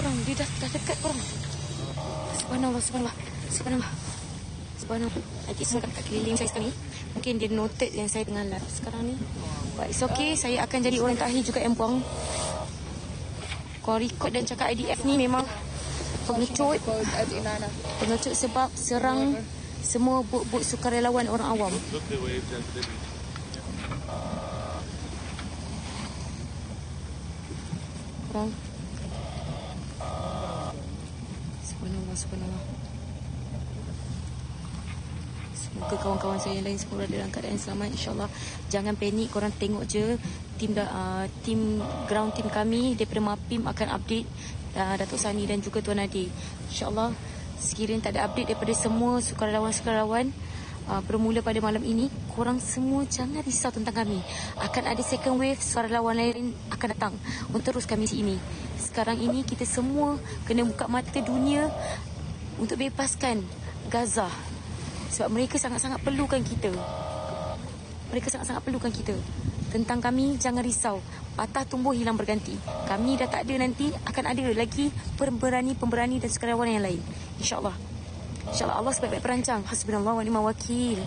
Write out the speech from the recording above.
korang. Dia dah dekat korang. Subhanallah, subhanallah. Subhanallah. Subhanallah. Adik semua kat keliling saya sekarang ni. Mungkin dia noted yang saya tengah live sekarang ni. But it's okay. Saya akan jadi orang terakhir juga yang buang. Korang record dan cakap IDF ni memang pengecut. Pengecut sebab serang semua bot-bot sukarelawan orang awam. Korang. Subhanallah, subhanallah. Semoga kawan-kawan saya yang lain semua berada dalam keadaan selamat, insyaAllah. Jangan panik, korang tengok je. Tim ground team kami daripada MAPIM akan update Datuk Sani dan juga Tuan Adi. InsyaAllah sekiranya tak ada update daripada semua sukarelawan-sukarelawan bermula pada malam ini, korang semua jangan risau tentang kami. Akan ada second wave, sukarelawan lain akan datang untuk teruskan misi ini. Sekarang ini kita semua kena buka mata dunia untuk bebaskan Gaza. Sebab mereka sangat-sangat perlukan kita. Mereka sangat-sangat perlukan kita. Tentang kami, jangan risau. Patah tumbuh hilang berganti. Kami dah tak ada, nanti akan ada lagi pemberani-pemberani dan sukarelawan yang lain. InsyaAllah. InsyaAllah Allah sebaik-baik perancang. Hasbunallah wa ni'mal wakil.